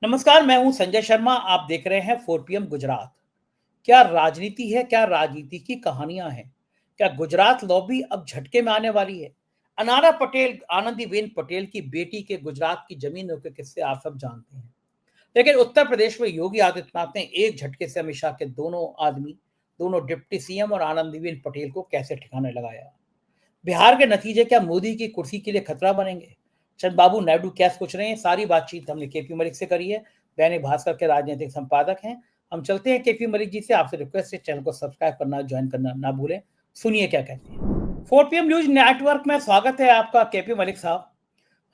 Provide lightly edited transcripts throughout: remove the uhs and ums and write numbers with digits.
नमस्कार, मैं हूं संजय शर्मा। आप देख रहे हैं 4 पीएम गुजरात। क्या राजनीति है, क्या राजनीति की कहानियां हैं। क्या गुजरात लॉबी अब झटके में आने वाली है। अनारा पटेल, आनंदीबेन पटेल की बेटी के गुजरात की जमीनों के किस्से आप सब जानते हैं। लेकिन उत्तर प्रदेश में योगी आदित्यनाथ ने एक झटके से अमित शाह के दोनों आदमी, दोनों डिप्टी सीएम और आनंदीबेन पटेल को कैसे ठिकाने लगाया। बिहार के नतीजे क्या मोदी की कुर्सी के लिए खतरा बनेंगे। चंद्रबाबू नायडू क्या सोच रहे हैं, सारी बातचीत हमने केपी मलिक से करी है। दैनिक भास्कर के राजनीतिक संपादक हैं। हम चलते हैं केपी मलिक जी से। आपसे रिक्वेस्ट है, चैनल को सब्सक्राइब करना, ज्वाइन करना ना भूलें। सुनिए क्या कहते हैं। 4 पीएम न्यूज नेटवर्क में स्वागत है आपका केपी मलिक साहब।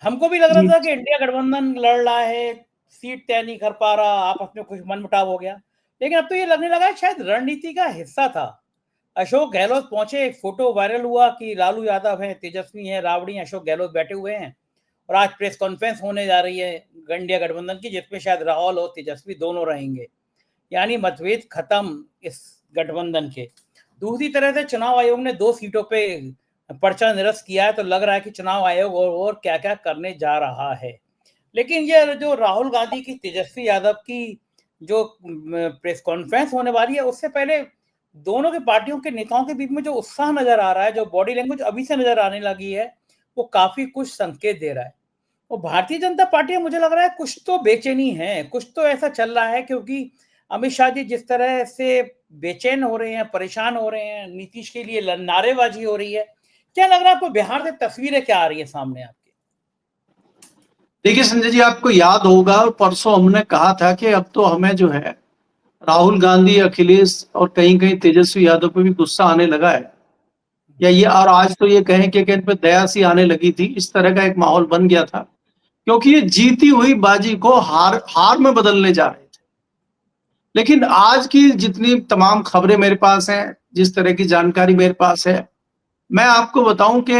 हमको भी लग रहा जी था कि इंडिया गठबंधन लड़ रहा है, सीट तय नहीं कर पा रहा, आपस में कुछ मनमुटाव हो गया। लेकिन अब तो ये लगने लगा है शायद रणनीति का हिस्सा था। अशोक गहलोत पहुंचे, एक फोटो वायरल हुआ कि लालू यादव हैं, तेजस्वी हैं, राबड़ी हैं, अशोक गहलोत बैठे हुए हैं। और आज प्रेस कॉन्फ्रेंस होने जा रही है इंडिया गठबंधन की, जिसमें शायद राहुल और तेजस्वी दोनों रहेंगे। यानी मतभेद खत्म इस गठबंधन के। दूसरी तरह से चुनाव आयोग ने 2 सीटों पे पर्चा निरस्त किया है, तो लग रहा है कि चुनाव आयोग और क्या क्या करने जा रहा है। लेकिन ये जो राहुल गांधी की, तेजस्वी यादव की जो प्रेस कॉन्फ्रेंस होने वाली है, उससे पहले दोनों की पार्टियों के नेताओं के बीच में जो उत्साह नजर आ रहा है, जो बॉडी लैंग्वेज अभी से नजर आने लगी है, वो काफी कुछ संकेत दे रहा है। और भारतीय जनता पार्टी में मुझे लग रहा है कुछ तो बेचैनी है, कुछ तो ऐसा चल रहा है, क्योंकि अमित शाह जी जिस तरह से बेचैन हो रहे हैं, परेशान हो रहे हैं, नीतीश के लिए नारेबाजी हो रही है। क्या लग रहा है आपको, बिहार से तस्वीरें क्या आ रही है सामने आपके? देखिए संजय जी, आपको याद होगा परसों हमने कहा था कि अब तो हमें जो है राहुल गांधी, अखिलेश और कहीं कहीं तेजस्वी यादव पे भी गुस्सा आने लगा है। या ये और आज तो ये कहें कि इन पे दया सी आने लगी थी। इस तरह का एक माहौल बन गया था, क्योंकि ये जीती हुई बाजी को हार हार में बदलने जा रहे थे। लेकिन आज की जितनी तमाम खबरें मेरे पास हैं, जिस तरह की जानकारी मेरे पास है, मैं आपको बताऊं कि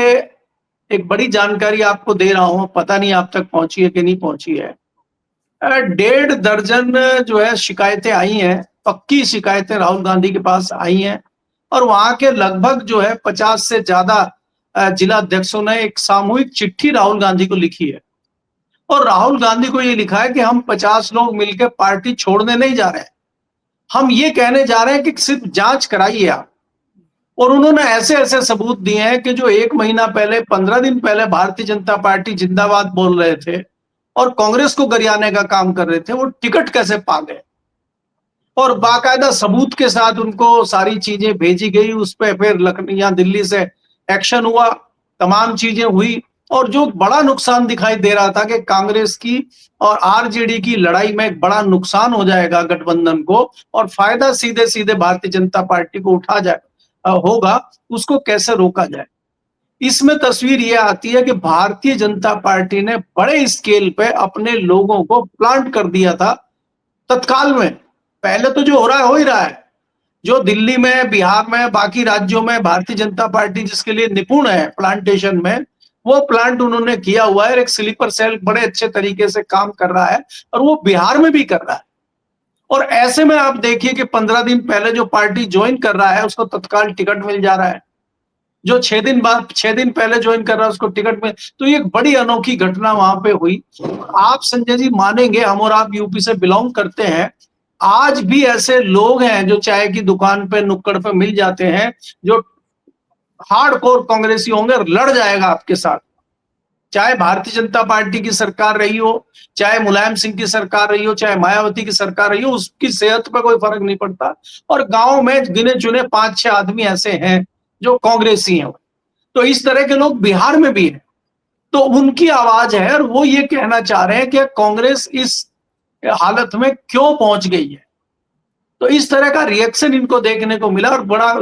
एक बड़ी जानकारी आपको दे रहा हूं, पता नहीं आप तक पहुंची है कि नहीं पहुंची है। 1.5 दर्जन जो है शिकायतें आई हैं, पक्की शिकायतें राहुल गांधी के पास आई हैं। और वहां के लगभग जो है 50 से ज्यादा जिला अध्यक्षों ने एक सामूहिक चिट्ठी राहुल गांधी को लिखी है। और राहुल गांधी को ये लिखा है कि हम 50 लोग मिलकर पार्टी छोड़ने नहीं जा रहे हैं, हम ये कहने जा रहे हैं कि सिर्फ जांच कराइए आप। और उन्होंने ऐसे ऐसे सबूत दिए हैं कि जो 1 महीना पहले, 15 दिन पहले भारतीय जनता पार्टी जिंदाबाद बोल रहे थे और कांग्रेस को गरियाने का काम कर रहे थे, वो टिकट कैसे पा गए। और बाकायदा सबूत के साथ उनको सारी चीजें भेजी गई। उस पर फिर लखनऊ या दिल्ली से एक्शन हुआ, तमाम चीजें हुई। और जो बड़ा नुकसान दिखाई दे रहा था कि कांग्रेस की और आरजेडी की लड़ाई में एक बड़ा नुकसान हो जाएगा गठबंधन को, और फायदा सीधे सीधे भारतीय जनता पार्टी को उठा जाए होगा, उसको कैसे रोका जाए। इसमें तस्वीर यह आती है कि भारतीय जनता पार्टी ने बड़े स्केल पे अपने लोगों को प्लांट कर दिया था तत्काल में। पहले तो जो हो रहा है हो ही रहा है। जो दिल्ली में, बिहार में, बाकी राज्यों में भारतीय जनता पार्टी जिसके लिए निपुण है प्लांटेशन में, वो प्लांट उन्होंने किया हुआ है। एक स्लीपर सेल बड़े अच्छे तरीके से काम कर रहा है, और वो बिहार में भी कर रहा है। और ऐसे में आप देखिए कि 15 दिन पहले जो पार्टी ज्वाइन कर रहा है उसको तत्काल टिकट मिल जा रहा है, जो 6 दिन पहले ज्वाइन कर रहा है उसको टिकट मिल। तो ये एक बड़ी अनोखी घटना वहां पे हुई। आप संजय जी मानेंगे, हम और आप यूपी से बिलोंग करते हैं, आज भी ऐसे लोग हैं जो चाय की दुकान पे, नुक्कड़ पे मिल जाते हैं, जो हार्डकोर कांग्रेसी होंगे और लड़ जाएगा आपके साथ। चाहे भारतीय जनता पार्टी की सरकार रही हो, चाहे मुलायम सिंह की सरकार रही हो, चाहे मायावती की सरकार रही हो, उसकी सेहत पर कोई फर्क नहीं पड़ता। और गांव में गिने चुने 5-6 आदमी ऐसे हैं जो कांग्रेसी हैं। तो इस तरह के लोग बिहार में भी हैं। तो उनकी आवाज है, और वो ये कहना चाह रहे हैं कि कांग्रेस इस हालत में क्यों पहुंच गई है। तो इस तरह का रिएक्शन इनको देखने को मिला, और बड़ा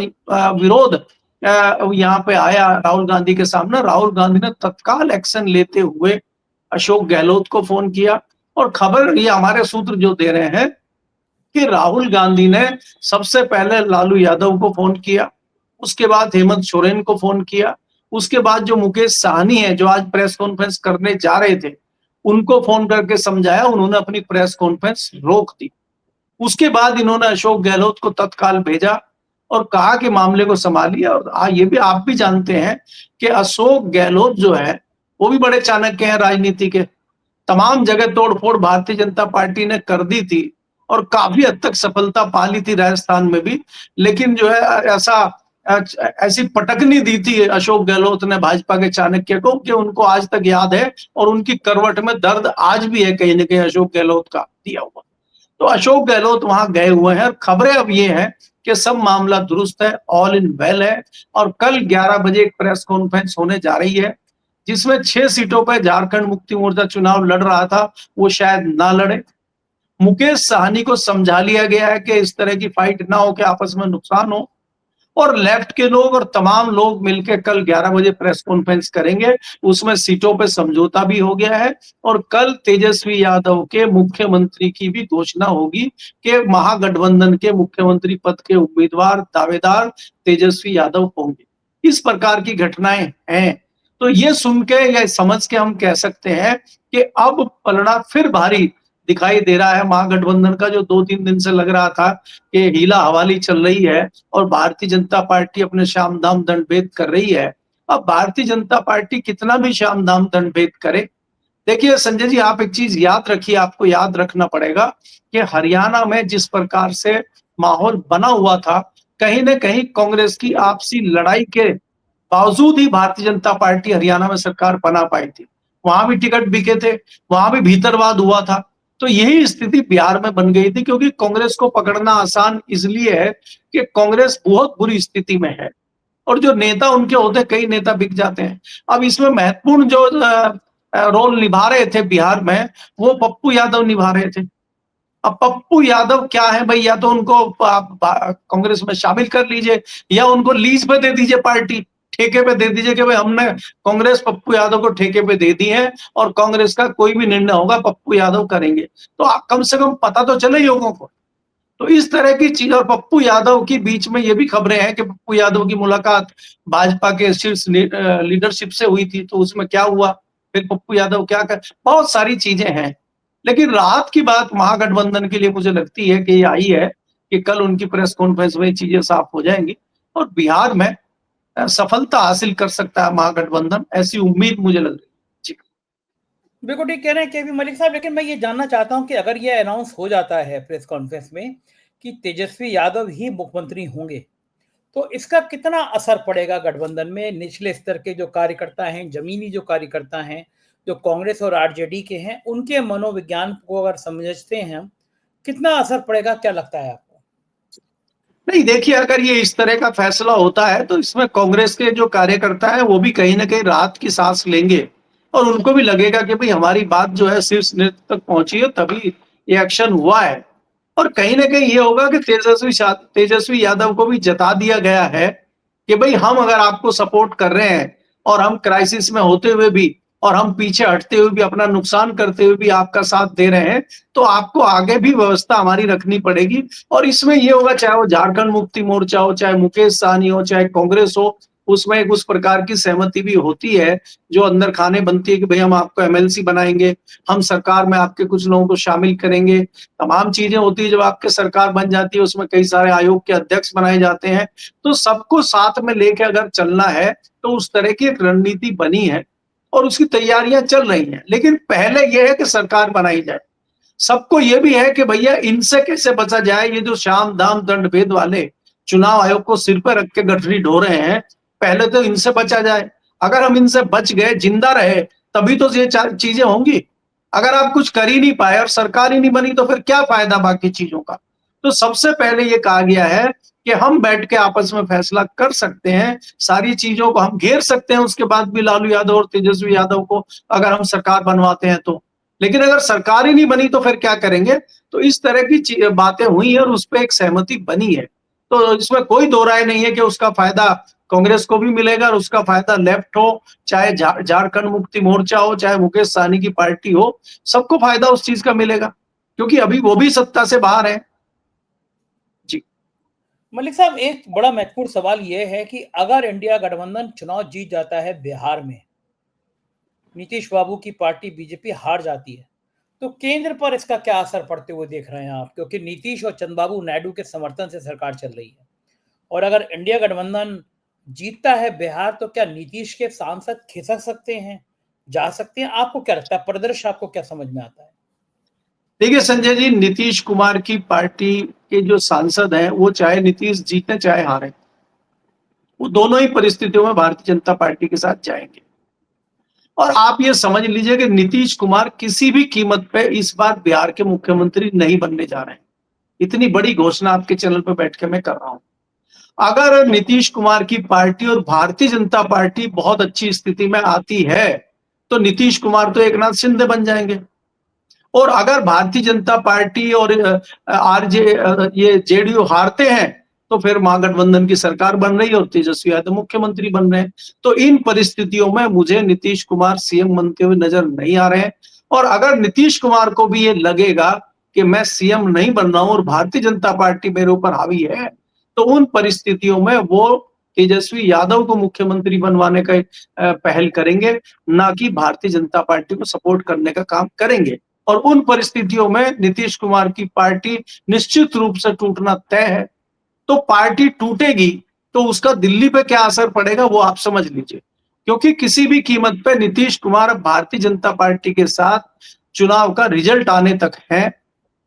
विरोध यहाँ पे आया राहुल गांधी के सामने। राहुल गांधी ने तत्काल एक्शन लेते हुए अशोक गहलोत को फोन किया। और खबर ये हमारे सूत्र जो दे रहे हैं कि राहुल गांधी ने सबसे पहले लालू यादव को फोन किया, उसके बाद हेमंत सोरेन को फोन किया, उसके बाद जो मुकेश साहनी है जो आज प्रेस कॉन्फ्रेंस करने जा रहे थे, उनको फोन करके समझाया। उन्होंने अपनी प्रेस कॉन्फ्रेंस रोक दी। उसके बाद इन्होंने अशोक गहलोत को तत्काल भेजा और कहा कि मामले को संभालिए। और ये भी आप भी जानते हैं कि अशोक गहलोत जो है वो भी बड़े चाणक्य हैं राजनीति के। तमाम जगह तोड़फोड़ भारतीय जनता पार्टी ने कर दी थी और काफी हद तक सफलता पा ली थी राजस्थान में भी। लेकिन जो है ऐसा ऐसी पटकनी दी थी अशोक गहलोत ने भाजपा के चाणक्य को कि उनको आज तक याद है और उनकी करवट में दर्द आज भी है कहीं ना कहीं अशोक गहलोत का दिया हुआ। तो अशोक गहलोत वहां गए हुए हैं और खबरें अब ये है कि सब मामला दुरुस्त है, ऑल इन वेल है। और कल 11 बजे एक प्रेस कॉन्फ्रेंस होने जा रही है जिसमें 6 सीटों पर झारखंड मुक्ति मोर्चा चुनाव लड़ रहा था, वो शायद ना लड़े। मुकेश साहनी को समझा लिया गया है कि इस तरह की फाइट ना हो कि आपस में नुकसान हो, और लेफ्ट के लोग और तमाम लोग मिलकर कल 11 बजे प्रेस कॉन्फ्रेंस करेंगे। उसमें सीटों पे समझौता भी हो गया है और कल तेजस्वी यादव के मुख्यमंत्री की भी घोषणा होगी कि महागठबंधन के मुख्यमंत्री पद के उम्मीदवार दावेदार तेजस्वी यादव होंगे। इस प्रकार की घटनाएं हैं। तो ये सुन के या समझ के हम कह सकते हैं कि अब पलड़ा फिर भारी दिखाई दे रहा है महागठबंधन का, जो 2-3 दिन से लग रहा था कि हीला हवाली चल रही है और भारतीय जनता पार्टी अपने शाम दाम दंड भेद कर रही है। अब भारतीय जनता पार्टी कितना भी शाम दाम दंड भेद करे, देखिए संजय जी आप एक चीज याद रखिए, आपको याद रखना पड़ेगा कि हरियाणा में जिस प्रकार से माहौल बना हुआ था, कहीं ना कहीं कांग्रेस की आपसी लड़ाई के बावजूद ही भारतीय जनता पार्टी हरियाणा में सरकार बना पाई थी। वहां भी टिकट बिके थे, वहां भी भीतरवाद हुआ था। तो यही स्थिति बिहार में बन गई थी, क्योंकि कांग्रेस को पकड़ना आसान इसलिए है कि कांग्रेस बहुत बुरी स्थिति में है और जो नेता उनके होते, कई नेता बिक जाते हैं। अब इसमें महत्वपूर्ण जो रोल निभा रहे थे बिहार में, वो पप्पू यादव निभा रहे थे। अब पप्पू यादव क्या है भाई, या तो उनको आप कांग्रेस में शामिल कर लीजिए या उनको लीज पे दे दीजिए, पार्टी ठेके पे दे दीजिए कि भाई हमने कांग्रेस पप्पू यादव को ठेके पे दे दी है और कांग्रेस का कोई भी निर्णय होगा पप्पू यादव करेंगे। तो आप कम से कम पता तो चले लोगों को। तो इस तरह की चीज, और पप्पू यादव के बीच में ये भी खबरें हैं कि पप्पू यादव की मुलाकात भाजपा के शीर्ष लीडरशिप से हुई थी, तो उसमें क्या हुआ, फिर पप्पू यादव क्या कर, बहुत सारी चीजें हैं। लेकिन राहत की बात महागठबंधन के लिए मुझे लगती है कि ये आई है कि कल उनकी प्रेस कॉन्फ्रेंस में चीजें साफ हो जाएंगी और बिहार में सफलता हासिल कर सकता है महागठबंधन, ऐसी उम्मीद मुझे लग रही है। जी बिल्कुल ठीक कह रहे हैं केपी मलिक साहब, लेकिन मैं ये जानना चाहता हूं कि अगर ये अनाउंस हो जाता है प्रेस कॉन्फ्रेंस में कि तेजस्वी यादव ही मुख्यमंत्री होंगे, तो इसका कितना असर पड़ेगा गठबंधन में? निचले स्तर के जो कार्यकर्ता हैं, जमीनी जो कार्यकर्ता हैं, जो कांग्रेस और आरजेडी के हैं, उनके मनोविज्ञान को अगर समझते हैं हम, कितना असर पड़ेगा, क्या लगता है आपको? नहीं, देखिए अगर ये इस तरह का फैसला होता है तो इसमें कांग्रेस के जो कार्यकर्ता है वो भी कहीं ना कहीं राहत की सांस लेंगे और उनको भी लगेगा कि भाई हमारी बात जो है शीर्ष नेतृत्व तक पहुंची है, तभी ये एक्शन हुआ है। और कहीं ना कहीं ये होगा कि तेजस्वी यादव को भी जता दिया गया है कि भाई हम अगर आपको सपोर्ट कर रहे हैं और हम क्राइसिस में होते हुए भी और हम पीछे हटते हुए भी, अपना नुकसान करते हुए भी आपका साथ दे रहे हैं, तो आपको आगे भी व्यवस्था हमारी रखनी पड़ेगी। और इसमें ये होगा, चाहे वो झारखंड मुक्ति मोर्चा हो, चाहे मुकेश सहनी हो, चाहे कांग्रेस हो, उसमें एक उस प्रकार की सहमति भी होती है जो अंदर खाने बनती है कि भाई हम आपको एमएलसी बनाएंगे, हम सरकार में आपके कुछ लोगों को शामिल करेंगे। तमाम चीजें होती है जब आपके सरकार बन जाती है, उसमें कई सारे आयोग के अध्यक्ष बनाए जाते हैं। तो सबको साथ में लेके अगर चलना है तो उस तरह की एक रणनीति बनी है और उसकी तैयारियां चल रही हैं। लेकिन पहले यह है कि सरकार बनाई जाए। सबको यह भी है कि भैया इनसे कैसे बचा जाए, ये जो शाम दाम दंड भेद वाले चुनाव आयोग को सिर पर रख के गठरी ढो रहे हैं, पहले तो इनसे बचा जाए। अगर हम इनसे बच गए, जिंदा रहे, तभी तो ये चीजें होंगी। अगर आप कुछ कर ही नहीं पाए और सरकार ही नहीं बनी तो फिर क्या फायदा बाकी चीजों का। तो सबसे पहले ये कहा गया है कि हम बैठ के आपस में फैसला कर सकते हैं, सारी चीजों को हम घेर सकते हैं उसके बाद भी लालू यादव और तेजस्वी यादव को, अगर हम सरकार बनवाते हैं तो। लेकिन अगर सरकार ही नहीं बनी तो फिर क्या करेंगे। तो इस तरह की बातें हुई है और उस पर एक सहमति बनी है। तो इसमें कोई दो राय नहीं है कि उसका फायदा कांग्रेस को भी मिलेगा और उसका फायदा लेफ्ट हो, चाहे झारखंड मुक्ति मोर्चा हो, चाहे मुकेश सहनी की पार्टी हो, सबको फायदा उस चीज का मिलेगा, क्योंकि अभी वो भी सत्ता से बाहर है। जी मलिक साहब, एक बड़ा महत्वपूर्ण सवाल यह है कि अगर इंडिया गठबंधन चुनाव जीत जाता है बिहार में, नीतीश बाबू की पार्टी बीजेपी हार जाती है, तो केंद्र पर इसका क्या असर पड़ते हुए देख रहे हैं आप? क्योंकि नीतीश और चंद्रबाबू नायडू के समर्थन से सरकार चल रही है, और अगर इंडिया गठबंधन जीतता है बिहार, तो क्या नीतीश के सांसद खिसक सकते हैं? जा सकते हैं? आपको क्या लगता है, परिदृश्य आपको क्या समझ में आता है? देखिए संजय जी, नीतीश कुमार की पार्टी के जो सांसद हैं, वो चाहे नीतीश जीते चाहे हारे, वो दोनों ही परिस्थितियों में भारतीय जनता पार्टी के साथ जाएंगे। और आप ये समझ लीजिए कि नीतीश कुमार किसी भी कीमत पे इस बार बिहार के मुख्यमंत्री नहीं बनने जा रहे हैं। इतनी बड़ी घोषणा आपके चैनल पे बैठ के मैं कर रहा हूं। अगर नीतीश कुमार की पार्टी और भारतीय जनता पार्टी बहुत अच्छी स्थिति में आती है, तो नीतीश कुमार तो एकनाथ शिंदे बन जाएंगे। और अगर भारतीय जनता पार्टी और आरजे ये जेडीयू हारते हैं, तो फिर महागठबंधन की सरकार बन रही है और तेजस्वी यादव मुख्यमंत्री बन रहे हैं। तो इन परिस्थितियों में मुझे नीतीश कुमार सीएम बनते हुए नजर नहीं आ रहे हैं। और अगर नीतीश कुमार को भी ये लगेगा कि मैं सीएम नहीं बन रहा हूं और भारतीय जनता पार्टी मेरे ऊपर हावी है, तो उन परिस्थितियों में वो तेजस्वी यादव को मुख्यमंत्री बनवाने का पहल करेंगे, ना कि भारतीय जनता पार्टी को सपोर्ट करने का काम करेंगे। और उन परिस्थितियों में नीतीश कुमार की पार्टी निश्चित रूप से टूटना तय है। तो पार्टी टूटेगी तो उसका दिल्ली पे क्या असर पड़ेगा वो आप समझ लीजिए। क्योंकि किसी भी कीमत पे नीतीश कुमार भारतीय जनता पार्टी के साथ चुनाव का रिजल्ट आने तक है।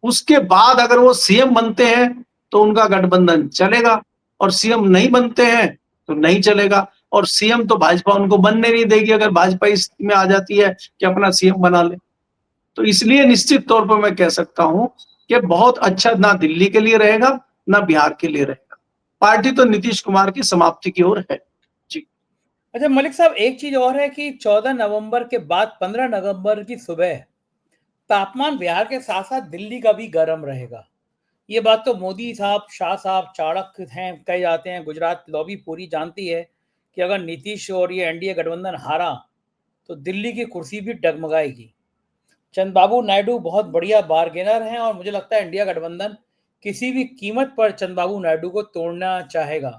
उसके बाद अगर वो सीएम बनते हैं तो उनका गठबंधन चलेगा, और सीएम नहीं बनते हैं तो नहीं चलेगा। और सीएम तो भाजपा उनको बनने नहीं देगी अगर भाजपा इस में आ जाती है कि अपना सीएम बना ले। तो इसलिए निश्चित तौर पर मैं कह सकता हूं कि बहुत अच्छा ना दिल्ली के लिए रहेगा ना बिहार के लिए रहेगा। पार्टी तो नीतीश कुमार की समाप्ति की ओर है। जी। अच्छा मलिक साहब, एक चीज और है कि 14 नवंबर के बाद 15 नवंबर की सुबह तापमान बिहार के साथ साथ दिल्ली का भी गर्म रहेगा। ये बात तो मोदी साहब, शाह साहब चाणक्य हैं, कहे जाते हैं। गुजरात लॉबी पूरी जानती है कि अगर नीतीश और ये एनडीए गठबंधन हारा तो दिल्ली की कुर्सी भी डगमगाएगी। चंद्रबाबू नायडू बहुत बढ़िया बार्गेनर हैं और मुझे लगता है इंडिया गठबंधन किसी भी कीमत पर चंद्रबाबू नायडू को तोड़ना चाहेगा।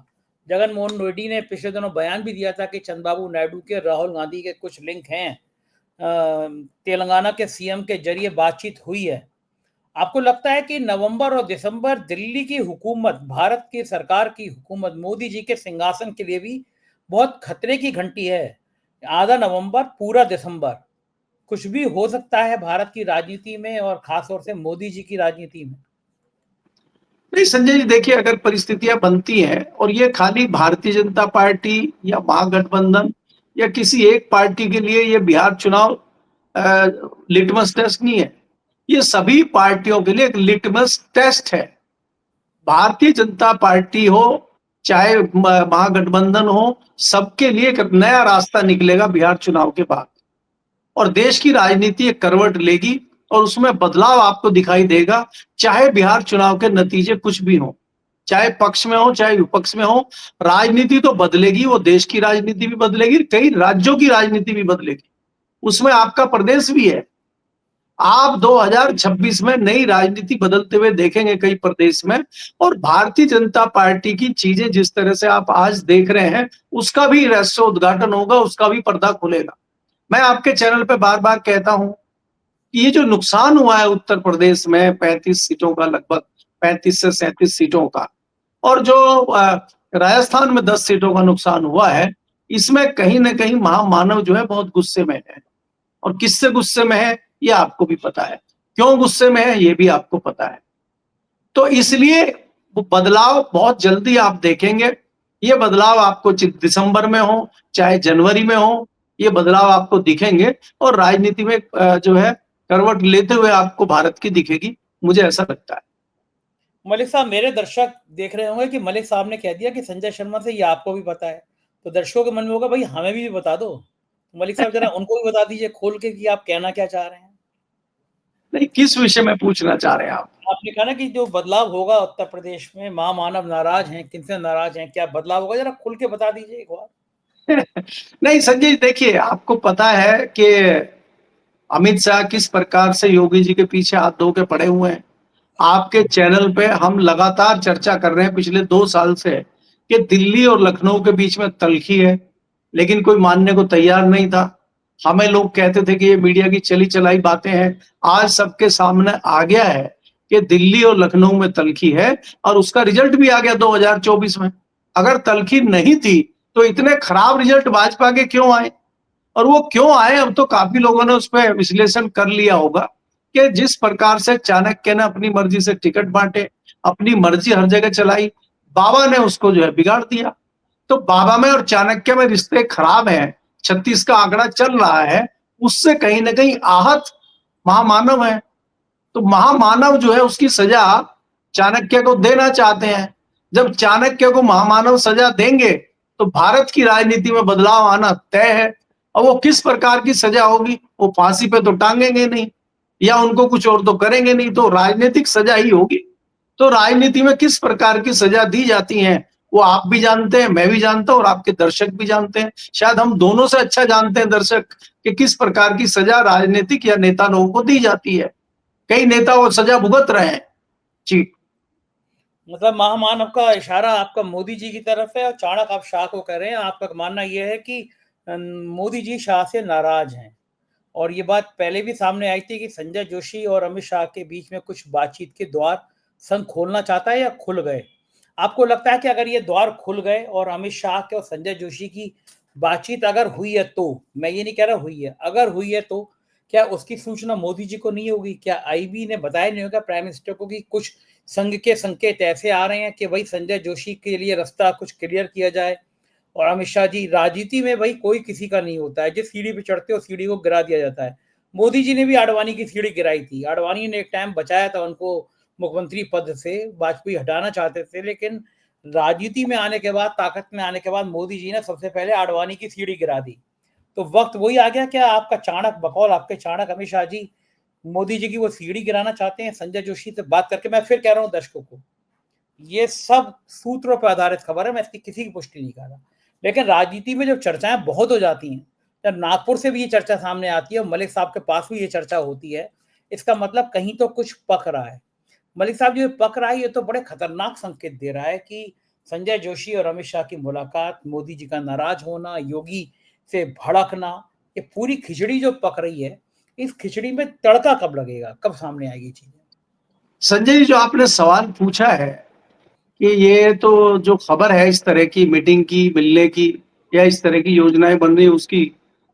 जगन मोहन रेड्डी ने पिछले दिनों बयान भी दिया था कि चंद्रबाबू नायडू के राहुल गांधी के कुछ लिंक हैं, तेलंगाना के सीएम के जरिए बातचीत हुई है। आपको लगता है कि नवंबर और दिसंबर दिल्ली की हुकूमत, भारत की सरकार की हुकूमत, मोदी जी के सिंहासन के लिए भी बहुत खतरे की घंटी है? आधा नवंबर, पूरा दिसंबर, कुछ भी हो सकता है भारत की राजनीति में और खास तौर से मोदी जी की राजनीति में। नहीं संजय जी, देखिए अगर परिस्थितियां बनती हैं, और ये खाली भारतीय जनता पार्टी या महागठबंधन या किसी एक पार्टी के लिए ये बिहार चुनाव लिटमस टेस्ट नहीं है, ये सभी पार्टियों के लिए एक लिटमस टेस्ट है। भारतीय जनता पार्टी हो चाहे महागठबंधन हो, सबके लिए एक नया रास्ता निकलेगा बिहार चुनाव के बाद। और देश की राजनीति एक करवट लेगी और उसमें बदलाव आपको दिखाई देगा। चाहे बिहार चुनाव के नतीजे कुछ भी हो, चाहे पक्ष में हो चाहे विपक्ष में हो, राजनीति तो बदलेगी। वो देश की राजनीति भी बदलेगी, कई राज्यों की राजनीति भी बदलेगी, उसमें आपका प्रदेश भी है। आप 2026 में नई राजनीति बदलते हुए देखेंगे कई प्रदेश में। और भारतीय जनता पार्टी की चीजें जिस तरह से आप आज देख रहे हैं, उसका भी रहस्य उद्घाटन होगा, उसका भी पर्दा खुलेगा। मैं आपके चैनल पे बार बार कहता हूं कि ये जो नुकसान हुआ है उत्तर प्रदेश में 35 सीटों का, लगभग 35 से 37 सीटों का, और जो राजस्थान में 10 सीटों का नुकसान हुआ है, इसमें कहीं ना कहीं महामानव जो है बहुत गुस्से में है। और किससे गुस्से में है ये आपको भी पता है, क्यों गुस्से में है ये भी आपको पता है। तो इसलिए वो बदलाव बहुत जल्दी आप देखेंगे। ये बदलाव आपको दिसंबर में हो चाहे जनवरी में हो, ये बदलाव आपको दिखेंगे और राजनीति में जो है करवट लेते हुए आपको भारत की दिखेगी, मुझे ऐसा लगता है। मलिक साहब, मेरे दर्शक देख रहे होंगे कि मलिक साहब ने कह दिया कि संजय शर्मा से ये आपको भी पता है, तो दर्शकों के मन में होगा भाई हमें भी बता दो। मलिक साहब जरा उनको भी बता दीजिए खोल के कि आप कहना क्या चाह रहे हैं। नहीं, किस विषय में पूछना चाह रहे हैं आप? आपने कहा ना कि जो बदलाव होगा उत्तर प्रदेश में, महामानव नाराज हैं, किनसे नाराज हैं, क्या बदलाव होगा, जरा खुल के बता दीजिए एक बार। नहीं संजय, देखिए आपको पता है कि अमित शाह किस प्रकार से योगी जी के पीछे हाथ धो के पड़े हुए हैं। आपके चैनल पे हम लगातार चर्चा कर रहे हैं पिछले 2 साल से कि दिल्ली और लखनऊ के बीच में तल्खी है, लेकिन कोई मानने को तैयार नहीं था। हमें लोग कहते थे कि ये मीडिया की चली चलाई बातें हैं। आज सबके सामने आ गया है कि दिल्ली और लखनऊ में तल्खी है, और उसका रिजल्ट भी आ गया 2024 में। अगर तल्खी नहीं थी तो इतने खराब रिजल्ट भाजपा के क्यों आए? और वो क्यों आए, अब तो काफी लोगों ने उस पर विश्लेषण कर लिया होगा कि जिस प्रकार से चाणक्य ने अपनी मर्जी से टिकट बांटे, अपनी मर्जी हर जगह चलाई, बाबा ने उसको जो है बिगाड़ दिया। तो बाबा में और चाणक्य में रिश्ते खराब हैं, 36 का आंकड़ा चल रहा है, उससे कहीं ना कहीं आहत महामानव है। तो महामानव जो है उसकी सजा चाणक्य को देना चाहते हैं। जब चाणक्य को महामानव सजा देंगे तो भारत की राजनीति में बदलाव आना तय है। और वो किस प्रकार की सजा होगी, वो फांसी पे तो टांगेंगे नहीं, या उनको कुछ और तो करेंगे नहीं, तो राजनीतिक सजा ही होगी। तो राजनीति में किस प्रकार की सजा दी जाती है वो आप भी जानते हैं, मैं भी जानता हूं और आपके दर्शक भी जानते हैं। शायद हम दोनों से अच्छा जानते हैं दर्शक कि किस प्रकार की सजा राजनीतिक या नेता लोगों को दी जाती है। कई नेता वो सजा भुगत रहे हैं जी। मतलब महामानव का इशारा आपका मोदी जी की तरफ है और चाणक्य आप शाह को कह रहे हैं। आपका मानना यह है कि मोदी जी शाह से नाराज हैं, और ये बात पहले भी सामने आई थी कि संजय जोशी और अमित शाह के बीच में कुछ बातचीत के द्वार संघ खोलना चाहता है या खुल गए। आपको लगता है कि अगर ये द्वार खुल गए और अमित शाह के और संजय जोशी की बातचीत अगर हुई है, तो मैं ये नहीं कह रहा हुई है, अगर हुई है तो क्या उसकी सूचना मोदी जी को नहीं होगी? क्या आईबी ने बताया नहीं होगा प्राइम मिनिस्टर को कि कुछ संघ के संकेत ऐसे आ रहे हैं कि भाई संजय जोशी के लिए रास्ता कुछ क्लियर किया जाए? और अमित शाह जी, राजनीति में भाई कोई किसी का नहीं होता है, जिस सीढ़ी पे चढ़ते हो सीढ़ी को गिरा दिया जाता है। मोदी जी ने भी आडवाणी की सीढ़ी गिराई थी, आडवाणी ने एक टाइम बचाया था उनको मुख्यमंत्री पद से, वाजपेयी हटाना चाहते थे, लेकिन राजनीति में आने के बाद, ताकत में आने के बाद मोदी जी ने सबसे पहले आडवाणी की सीढ़ी गिरा दी। तो वक्त वही आ गया। क्या आपका चाणक्य, बकौल आपके चाणक्य अमित शाह जी मोदी जी की वो सीढ़ी गिराना चाहते हैं संजय जोशी से बात करके? मैं फिर कह रहा हूं दर्शकों को, ये सब सूत्रों पर आधारित खबर है, मैं इसकी किसी की पुष्टि नहीं कर रहा, लेकिन राजनीति में जब चर्चाएं बहुत हो जाती हैं, जब नागपुर से भी ये चर्चा सामने आती है और मलिक साहब के पास भी ये चर्चा होती है, इसका मतलब कहीं तो कुछ पक रहा है। मलिक साहब जो पक रहा है, ये तो बड़े खतरनाक संकेत दे रहा है कि संजय जोशी और अमित शाह की मुलाकात, मोदी जी का नाराज होना, योगी से भड़कना, ये पूरी खिचड़ी जो पक रही है, इस खिचड़ी में तड़का कब लगेगा, कब सामने आएगी चीजें? संजय जी, जो आपने सवाल पूछा है कि ये तो जो खबर है इस तरह की मीटिंग की, मिलने की, या इस तरह की योजनाएं बन रही है उसकी,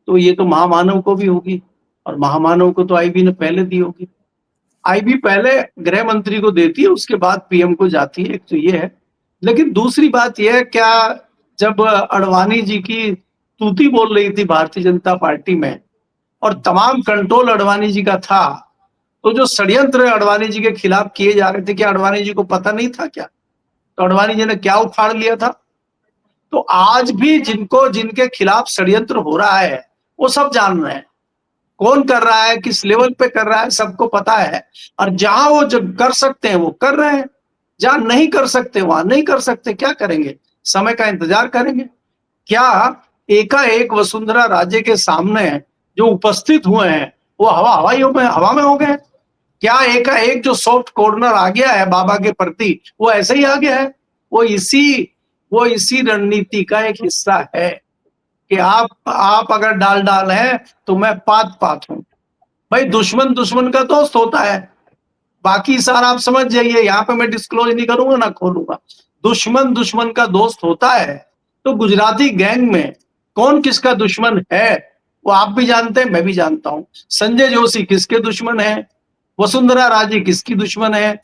तो ये तो महामानव को भी होगी, और महामानव को तो आईबी ने पहले दी होगी। आईबी पहले गृह मंत्री को देती है, उसके बाद पीएम को जाती है, एक तो ये है। लेकिन दूसरी बात यह है, क्या जब अडवाणी जी की तूती बोल रही थी भारतीय जनता पार्टी में और तमाम कंट्रोल अडवाणी जी का था, तो जो षड्यंत्र अडवाणी जी के खिलाफ किए जा रहे थे, क्या अडवाणी जी को पता नहीं था क्या? तो अडवाणी जी ने क्या उखाड़ लिया था? तो आज भी जिनको, जिनके खिलाफ षड्यंत्र हो रहा है, वो सब जान रहे हैं कौन कर रहा है, किस लेवल पे कर रहा है, सबको पता है। और जहां वो जब कर सकते हैं वो कर रहे हैं, जहां नहीं कर सकते वहां नहीं कर सकते। क्या करेंगे? समय का इंतजार करेंगे। क्या एकाएक वसुंधरा राजे के सामने जो उपस्थित हुए हैं वो हवा में हो गए? क्या एकाएक जो सॉफ्ट कॉर्नर आ गया है बाबा के प्रति वो ऐसे ही आ गया है? वो इसी रणनीति का एक हिस्सा है कि आप अगर डाल है तो मैं पात हूं। भाई, दुश्मन दुश्मन का दोस्त होता है, बाकी सारा आप समझ जाइए, यहाँ पे मैं डिस्क्लोज नहीं करूंगा ना खोलूंगा। दुश्मन दुश्मन का दोस्त होता है। तो गुजराती गैंग में कौन किसका दुश्मन है वो आप भी जानते हैं, मैं भी जानता हूं। संजय जोशी किसके दुश्मन है, वसुंधरा राजे किसकी दुश्मन है,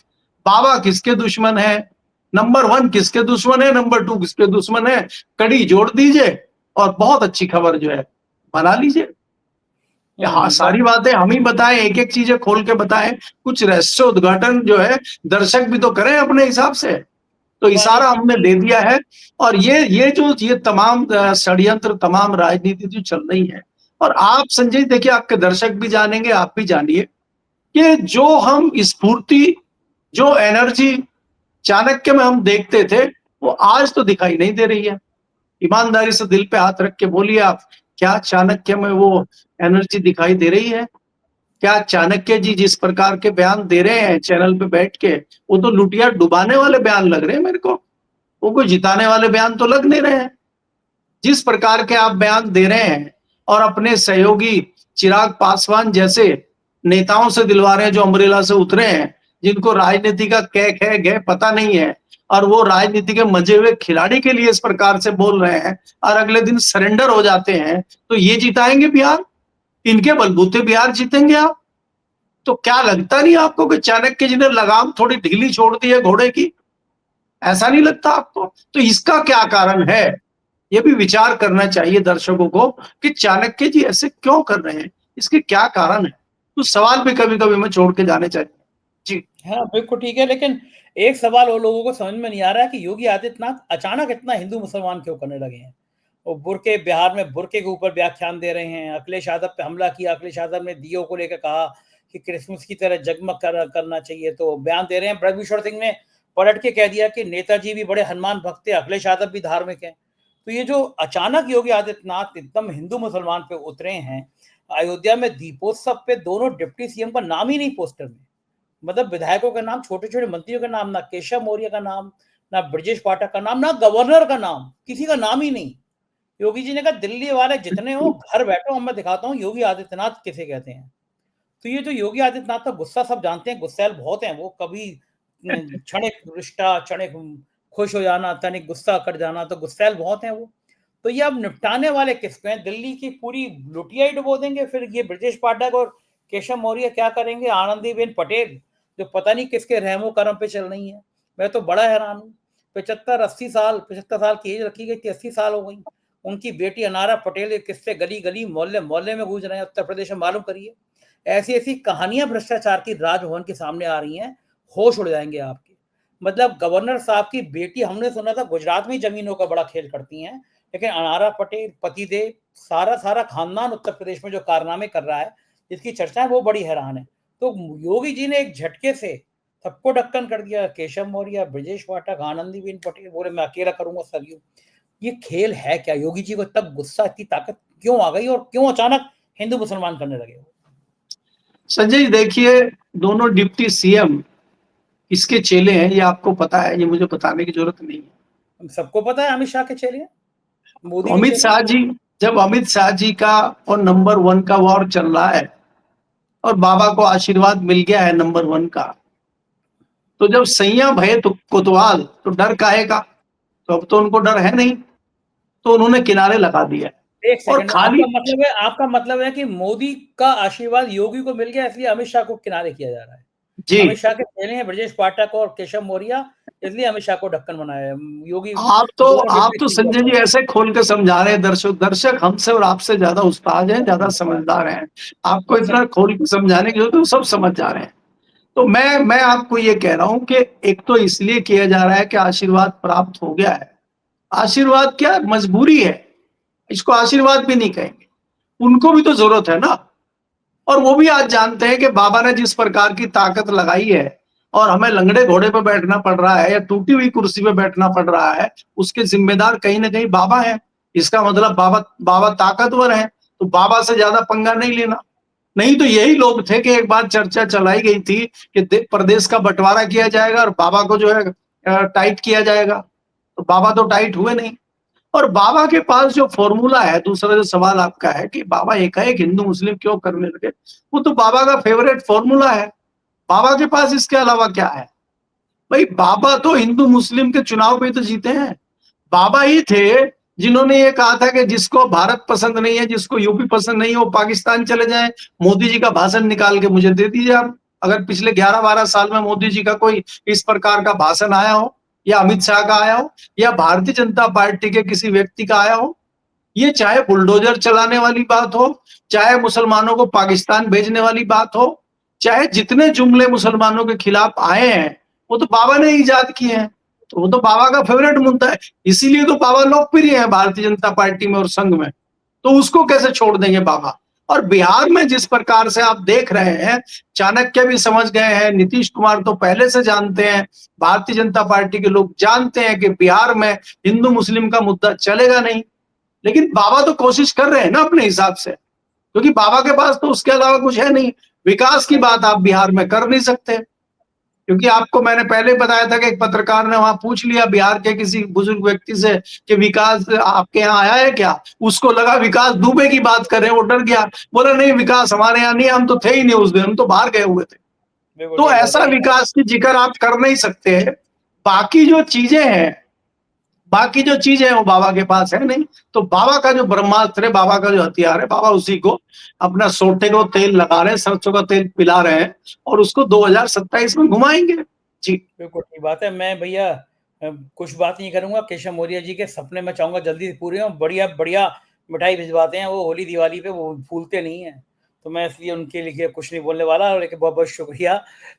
बाबा किसके दुश्मन है, नंबर 1 किसके दुश्मन है, नंबर 2 किसके दुश्मन है, कड़ी जोड़ दीजिए और बहुत अच्छी खबर जो है बना लीजिए। हाँ, सारी बातें हम ही बताएं, एक एक चीजें खोल के बताएं, कुछ रहस्य उद्घाटन जो है दर्शक भी तो करें अपने हिसाब से। तो इशारा हमने दे दिया है। और ये तमाम षड्यंत्र, तमाम राजनीति जो चल रही है, और आप संजय देखिए, आपके दर्शक भी जानेंगे, आप भी जानिए कि जो हम स्फूर्ति, जो एनर्जी चाणक्य में हम देखते थे वो आज तो दिखाई नहीं दे रही है। ईमानदारी से दिल पे हाथ रख के बोलिए आप, क्या चाणक्य में वो एनर्जी दिखाई दे रही है? क्या चाणक्य जी जिस प्रकार के बयान दे रहे हैं चैनल पे बैठ के, वो तो लुटिया डुबाने वाले बयान लग रहे हैं मेरे को, वो कोई जिताने वाले बयान तो लग नहीं रहे हैं। जिस प्रकार के आप बयान दे रहे हैं और अपने सहयोगी चिराग पासवान जैसे नेताओं से दिलवा रहे हैं जो अम्ब्रेला से उतरे हैं, जिनको राजनीति का कै खे गए पता नहीं है, और वो राजनीति के मजे हुए खिलाड़ी के लिए इस प्रकार से बोल रहे हैं और अगले दिन सरेंडर हो जाते हैं, तो ये जिताएंगे बिहार? इनके बलबूते बिहार जीतेंगे आप? तो क्या लगता नहीं आपको कि चाणक्य जी ने लगाम थोड़ी ढीली छोड़ दी है घोड़े की? ऐसा नहीं लगता आपको? तो इसका क्या कारण है? ये भी विचार करना चाहिए दर्शकों को कि चाणक्य जी ऐसे क्यों कर रहे हैं, इसके क्या कारण है? तो सवाल भी कभी कभी मैं छोड़ के जाने चाहिए। जी। हाँ, बिल्कुल ठीक है, लेकिन एक सवाल वो लोगों को समझ में नहीं आ रहा है कि योगी आदित्यनाथ अचानक इतना हिंदू मुसलमान क्यों करने लगे हैं। वो बुर्के, बिहार में बुर्के के ऊपर व्याख्यान दे रहे हैं, अखिलेश यादव पे हमला किया, अखिलेश यादव ने दियो को लेकर कहा कि क्रिसमस की तरह जगमग करना चाहिए, तो बयान दे रहे हैं। ब्रजभूषण सिंह ने पलट के कह दिया कि नेताजी भी बड़े हनुमान भक्त थे, अखिलेश यादव भी धार्मिक है। तो ये जो अचानक योगी आदित्यनाथ एकदम हिंदू मुसलमान पे उतरे हैं, अयोध्या में दीपोत्सव पे दोनों डिप्टी सीएम का नाम ही नहीं पोस्टर में, मतलब विधायकों का नाम, छोटे छोटे मंत्रियों का नाम, ना केशव मौर्य का नाम, ना ब्रजेश पाठक का नाम, ना गवर्नर का नाम, किसी का नाम ही नहीं। योगी जी ने कहा दिल्ली वाले जितने हो घर बैठो, मैं दिखाता हूँ योगी आदित्यनाथ किसे कहते हैं। तो ये जो योगी आदित्यनाथ का गुस्सा सब जानते हैं, गुस्सैल बहुत हैं वो, कभी क्षणिक रुष्टा, क्षणिक खुश हो जाना, तनिक गुस्सा कर जाना, तो गुस्सैल बहुत हैं वो। तो ये अब निपटाने वाले किसको हैं? दिल्ली की पूरी लुटिया ही डुबो देंगे। फिर ये ब्रजेश पाठक और केशव मौर्य क्या करेंगे? आनंदीबेन पटेल जो पता नहीं किसके रहमो करम पे चल रही है, मैं तो बड़ा हैरान हूँ। 75 साल की एज रखी गई थी, 80 साल हो गई। उनकी बेटी अनारा पटेल के किस्से गली गली मोहल्ले मोहल्ले में गूंज रहे हैं उत्तर प्रदेश में, मालूम करिए। ऐसी ऐसी कहानियां भ्रष्टाचार की राजभवन के सामने आ रही हैं, होश उड़ जाएंगे आपके। मतलब गवर्नर साहब की बेटी, हमने सुना था गुजरात में जमीनों का बड़ा खेल करती हैं, लेकिन अनारा पटेल, पतिदेव, सारा सारा खानदान उत्तर प्रदेश में जो कारनामे कर रहा है, जिसकी चर्चा है, वो बड़ी हैरान है। तो योगी जी ने एक झटके से सबको ढक्कन कर दिया। केशव मौर्य, ब्रजेश पाठक, आनंदीबेन पटेल बोले मैं अकेला करूंगा सरयू। ये खेल है क्या? योगी जी को तब गुस्सा, इतनी ताकत क्यों आ गई और क्यों अचानक हिंदू मुसलमान करने लगे? संजय जी देखिए, दोनों डिप्टी सीएम किसके चेले हैं ये आपको पता है, ये मुझे बताने की जरूरत नहीं है। सबको पता है अमित शाह के चेले, मोदी तो के अमित चेले। शाह जी, जब अमित शाह जी का और नंबर 1 का वॉर चल रहा है और बाबा को आशीर्वाद मिल गया है नंबर 1 का, तो जब सैया भये तो कोतवाल, तो डर काहे का? तो अब तो उनको डर है नहीं, तो उन्होंने किनारे लगा दिया। एक और सेकंड, खाली आपका मतलब है कि मोदी का आशीर्वाद योगी को मिल गया, इसलिए अमित शाह को किनारे किया जा रहा है। जी, अमित शाह के चेले हैं ब्रजेश पाठक और केशव मौर्य, इसलिए अमित शाह को ढक्कन बनाया है। योगी दोनों आप डिप्टी तो सीएम संजय जी ऐसे खोल के समझा रहे हैं, दर्शक हमसे और आपसे ज्यादा उस्ताद हैं, ज्यादा समझदार हैं। आपको इतना खोल के समझाने की जरूरत है, सब समझ जा रहे हैं। तो मैं आपको ये कह रहा हूं कि एक तो इसलिए किया जा रहा है कि आशीर्वाद प्राप्त हो गया है। आशीर्वाद क्या, मजबूरी है, इसको आशीर्वाद भी नहीं कहेंगे, उनको भी तो जरूरत है ना। और वो भी आज जानते हैं कि बाबा ने जिस प्रकार की ताकत लगाई है और हमें लंगड़े घोड़े पे बैठना पड़ रहा है या टूटी हुई कुर्सी पे बैठना पड़ रहा है, उसके जिम्मेदार कहीं ना कहीं बाबा है। इसका मतलब बाबा ताकतवर है, तो बाबा से ज्यादा पंगा नहीं लेना। नहीं तो यही लोग थे कि एक बार चर्चा चलाई गई थी कि प्रदेश का बंटवारा किया जाएगा और बाबा को जो है टाइट किया जाएगा, तो बाबा तो टाइट हुए नहीं। और बाबा के पास जो फॉर्मूला है, दूसरा जो सवाल आपका है कि बाबा एकाएक हिंदू मुस्लिम क्यों करने लगे, वो तो बाबा का फेवरेट फॉर्मूला है। बाबा के पास इसके अलावा क्या है? भाई बाबा तो हिंदू मुस्लिम के चुनाव पे तो जीते हैं। बाबा ही थे जिन्होंने ये कहा था कि जिसको भारत पसंद नहीं है, जिसको यूपी पसंद नहीं है, वो पाकिस्तान चले जाए। मोदी जी का भाषण निकाल के मुझे दे दीजिए आप, अगर पिछले 11-12 साल में मोदी जी का कोई इस प्रकार का भाषण आया हो, या अमित शाह का आया हो, या भारतीय जनता पार्टी के किसी व्यक्ति का आया हो। ये चाहे बुलडोजर चलाने वाली बात हो, चाहे मुसलमानों को पाकिस्तान भेजने वाली बात हो, चाहे जितने जुमले मुसलमानों के खिलाफ आए हैं, वो तो बाबा ने ईजाद किए हैं। तो वो तो बाबा का फेवरेट मुद्दा है, इसीलिए तो बाबा लोकप्रिय है भारतीय जनता पार्टी में और संघ में। तो उसको कैसे छोड़ देंगे बाबा? और बिहार में जिस प्रकार से आप देख रहे हैं, चाणक्य भी समझ गए हैं, नीतीश कुमार तो पहले से जानते हैं, भारतीय जनता पार्टी के लोग जानते हैं कि बिहार में हिंदू मुस्लिम का मुद्दा चलेगा नहीं। लेकिन बाबा तो कोशिश कर रहे हैं ना अपने हिसाब से, क्योंकि बाबा के पास तो उसके अलावा कुछ है नहीं। विकास की बात आप बिहार में कर नहीं सकते, क्योंकि आपको मैंने पहले बताया था कि एक पत्रकार ने वहां पूछ लिया बिहार के किसी बुजुर्ग व्यक्ति से कि विकास आपके यहाँ आया है क्या? उसको लगा विकास दुबे की बात कर रहे हैं, वो डर गया, बोला नहीं विकास हमारे यहाँ नहीं, हम तो थे ही नहीं उस दिन, हम तो बाहर गए हुए थे। तो ऐसा विकास की जिक्र आप कर नहीं सकते हैं। बाकी जो चीजें हैं, बाकी जो चीजें हैं वो बाबा के पास है नहीं। तो बाबा का जो ब्रह्मास्त्र है, बाबा का जो हथियार है, बाबा उसी को अपना सोटे को तेल लगा रहे हैं, सरसों का तेल पिला रहे हैं और उसको 2027 में घुमाएंगे। जी बिल्कुल ठीक बात है। मैं भैया कुछ बात नहीं करूंगा। केशव मौर्य जी के सपने मैं चाहूंगा जल्दी से पूरे हों। बढ़िया बढ़िया मिठाई भिजवाते हैं वो, होली दिवाली पे वो फूलते नहीं है, तो मैं इसलिए उनके लिए कुछ नहीं बोलने वाला। लेकिन बहुत बहुत शुक्रिया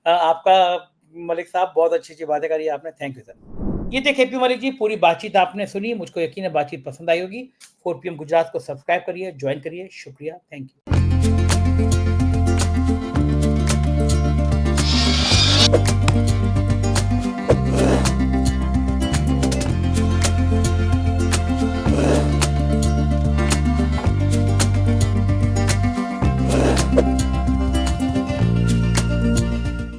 आपका मलिक साहब, बहुत अच्छी अच्छी बातें करी आपने। Thank you sir. ये थे केपी मलिक जी, पूरी बातचीत आपने सुनी, मुझको यकीन है बातचीत पसंद आई होगी। 4 PM गुजरात को सब्सक्राइब करिए, ज्वाइन करिए। शुक्रिया, थैंक यू।